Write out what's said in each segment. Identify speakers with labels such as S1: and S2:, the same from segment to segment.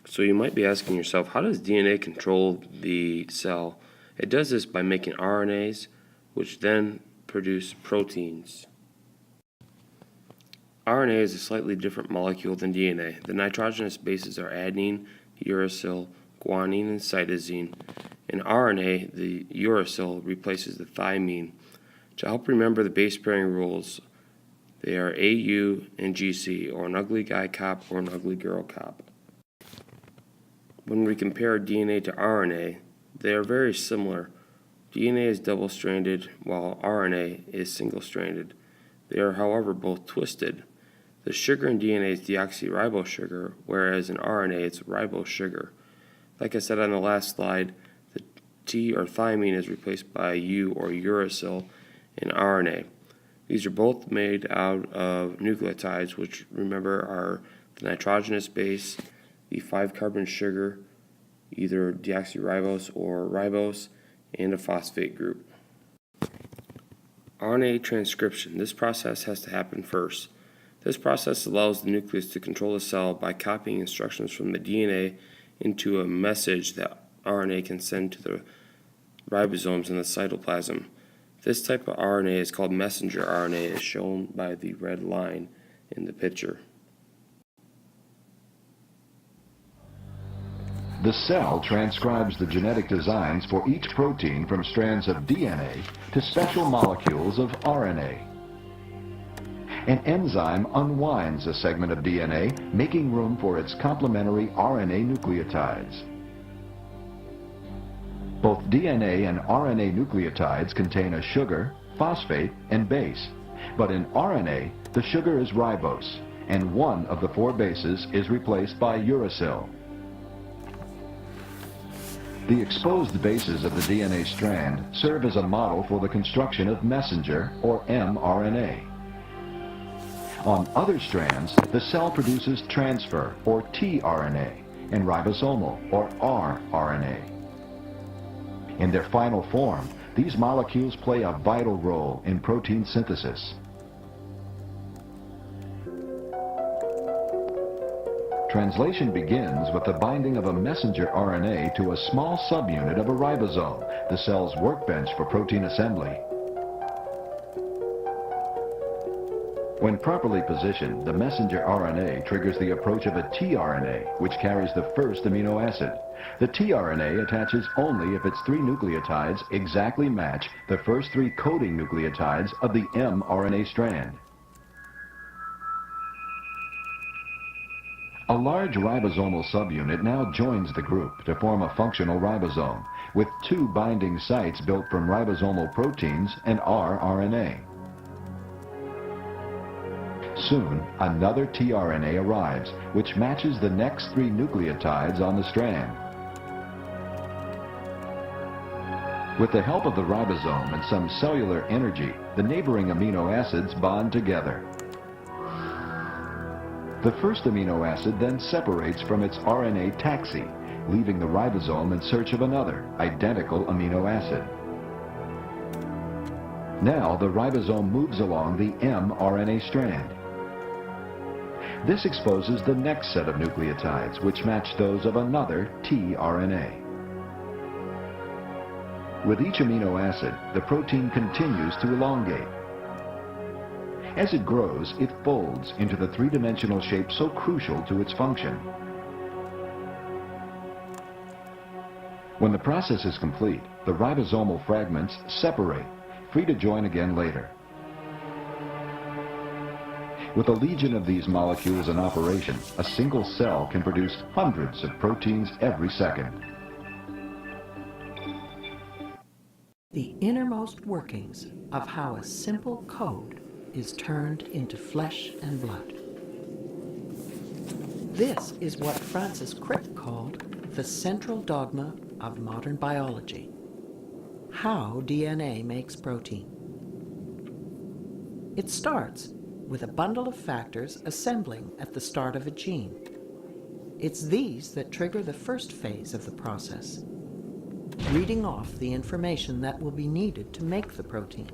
S1: So you might be asking yourself, how does DNA control the cell? It does this by making RNAs, which then produce proteins. RNA is a slightly different molecule than DNA. The nitrogenous bases are adenine, uracil, guanine, and cytosine. In RNA, the uracil replaces the thymine. To help remember the base pairing rules, they are AU and GC, or an ugly guy cop or an ugly girl cop. When we compare DNA to RNA, they are very similar. DNA is double-stranded, while RNA is single-stranded. They are, however, both twisted. The sugar in DNA is deoxyribose sugar, whereas in RNA it's ribose sugar. Like I said on the last slide, the T or thymine is replaced by U or uracil in RNA. These are both made out of nucleotides, which remember are the nitrogenous base, the 5-carbon sugar, either deoxyribose or ribose, and a phosphate group. RNA transcription. This process has to happen first. This process allows the nucleus to control the cell by copying instructions from the DNA into a message that RNA can send to the ribosomes in the cytoplasm. This type of RNA is called messenger RNA, as shown by the red line in the picture.
S2: The cell transcribes the genetic designs for each protein from strands of DNA to special molecules of RNA. An enzyme unwinds a segment of DNA, making room for its complementary RNA nucleotides. Both DNA and RNA nucleotides contain a sugar, phosphate, and base. But in RNA, the sugar is ribose, and one of the 4 bases is replaced by uracil. The exposed bases of the DNA strand serve as a model for the construction of messenger, or mRNA. On other strands, the cell produces transfer, or tRNA, and ribosomal, or rRNA. In their final form, these molecules play a vital role in protein synthesis. Translation begins with the binding of a messenger RNA to a small subunit of a ribosome, the cell's workbench for protein assembly. When properly positioned, the messenger RNA triggers the approach of a tRNA, which carries the first amino acid. The tRNA attaches only if its 3 nucleotides exactly match the first 3 coding nucleotides of the mRNA strand. A large ribosomal subunit now joins the group to form a functional ribosome, with 2 binding sites built from ribosomal proteins and rRNA. Soon, another tRNA arrives, which matches the next 3 nucleotides on the strand. With the help of the ribosome and some cellular energy, the neighboring amino acids bond together. The first amino acid then separates from its RNA taxi, leaving the ribosome in search of another, identical amino acid. Now the ribosome moves along the mRNA strand. This exposes the next set of nucleotides, which match those of another tRNA. With each amino acid, the protein continues to elongate. As it grows, it folds into the 3-dimensional shape so crucial to its function. When the process is complete, the ribosomal fragments separate, free to join again later. With a legion of these molecules in operation, a single cell can produce hundreds of proteins every second.
S3: The innermost workings of how a simple code is turned into flesh and blood. This is what Francis Crick called the central dogma of modern biology: how DNA makes protein. It starts with a bundle of factors assembling at the start of a gene. It's these that trigger the first phase of the process, reading off the information that will be needed to make the protein.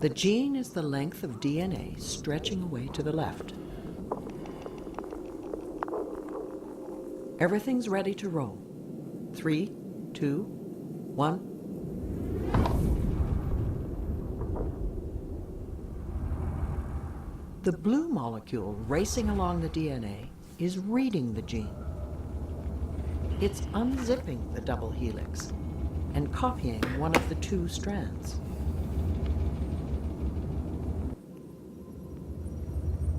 S3: The gene is the length of DNA stretching away to the left. Everything's ready to roll. 3, 2, 1. The blue molecule racing along the DNA is reading the gene. It's unzipping the double helix and copying one of the 2 strands.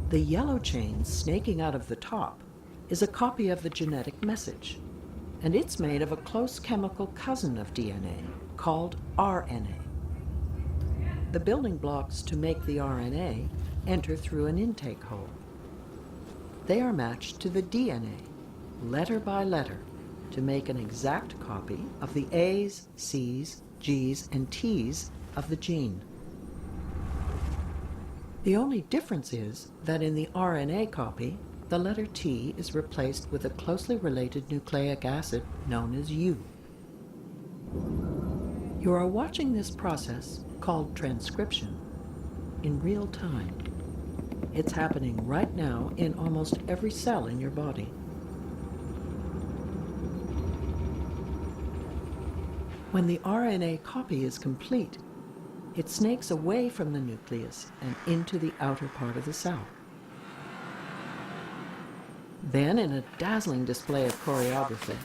S3: The yellow chain snaking out of the top is a copy of the genetic message, and it's made of a close chemical cousin of DNA called RNA. The building blocks to make the RNA enter through an intake hole. They are matched to the DNA, letter by letter, to make an exact copy of the A's, C's, G's, and T's of the gene. The only difference is that in the RNA copy, the letter T is replaced with a closely related nucleic acid known as U. You are watching this process, called transcription, in real time. It's happening right now in almost every cell in your body. When the RNA copy is complete, it snakes away from the nucleus and into the outer part of the cell. Then, in a dazzling display of choreography,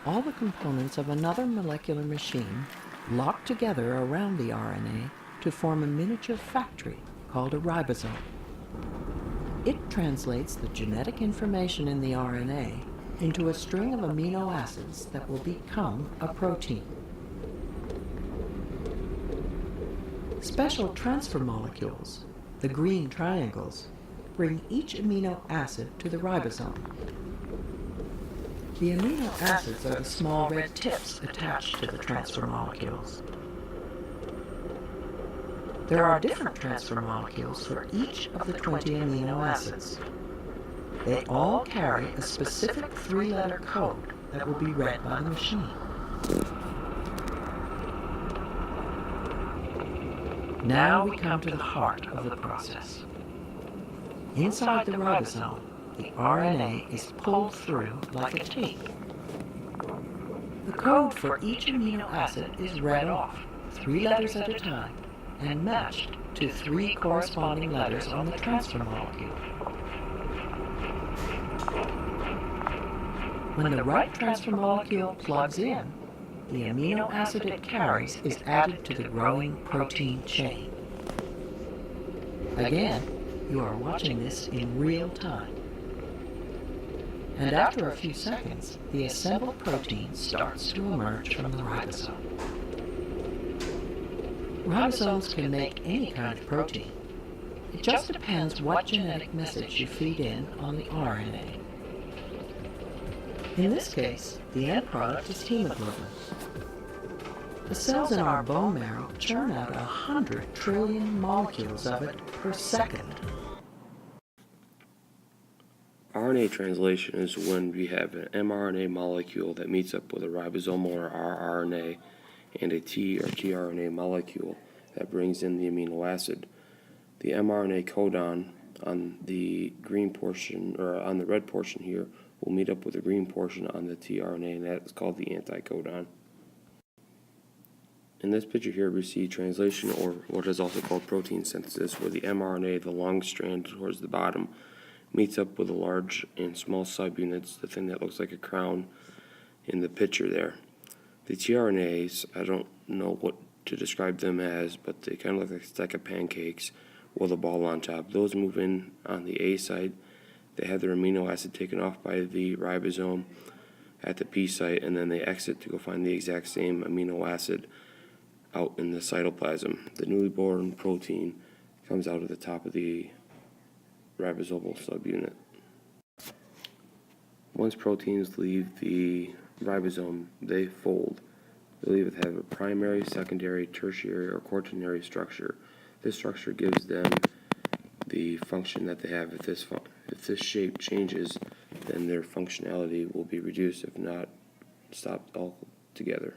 S3: all the components of another molecular machine lock together around the RNA to form a miniature factory called a ribosome. It translates the genetic information in the RNA into a string of amino acids that will become a protein. Special transfer molecules, the green triangles, bring each amino acid to the ribosome. The amino acids are the small red tips attached to the transfer molecules. There are different transfer molecules for each of the 20 amino acids. They all carry a specific 3-letter code that will be read by the machine. Now we come to the heart of the process. Inside the ribosome, the RNA is pulled through like a tape. The code for each amino acid is read off, 3 letters at a time, and matched to 3 corresponding letters on the transfer molecule. When the right transfer molecule plugs in, the amino acid it carries is added to the growing protein chain. Again, you are watching this in real time. And after a few seconds, the assembled protein starts to emerge from the ribosome. Ribosomes can make any kind of protein. It just depends what genetic message you feed in on the RNA. In this case, the end product is hemoglobin. The cells in our bone marrow churn out 100 trillion molecules of it per second.
S1: RNA translation is when we have an mRNA molecule that meets up with a ribosomal or rRNA and a T or tRNA molecule that brings in the amino acid. The mRNA codon on the green portion, or on the red portion here, will meet up with the green portion on the tRNA, and that is called the anticodon. In this picture here, we see translation, or what is also called protein synthesis, where the mRNA, the long strand towards the bottom, meets up with the large and small subunits, the thing that looks like a crown in the picture there. The tRNAs, I don't know what to describe them as, but they kind of look like a stack of pancakes with a ball on top. Those move in on the A side. They have their amino acid taken off by the ribosome at the P site, and then they exit to go find the exact same amino acid out in the cytoplasm. The newly born protein comes out of the top of the ribosomal subunit. Once proteins leave the ribosome, they fold. They'll either have a primary, secondary, tertiary, or quaternary structure. This structure gives them the function that they have. If this shape changes, then their functionality will be reduced, if not stopped altogether.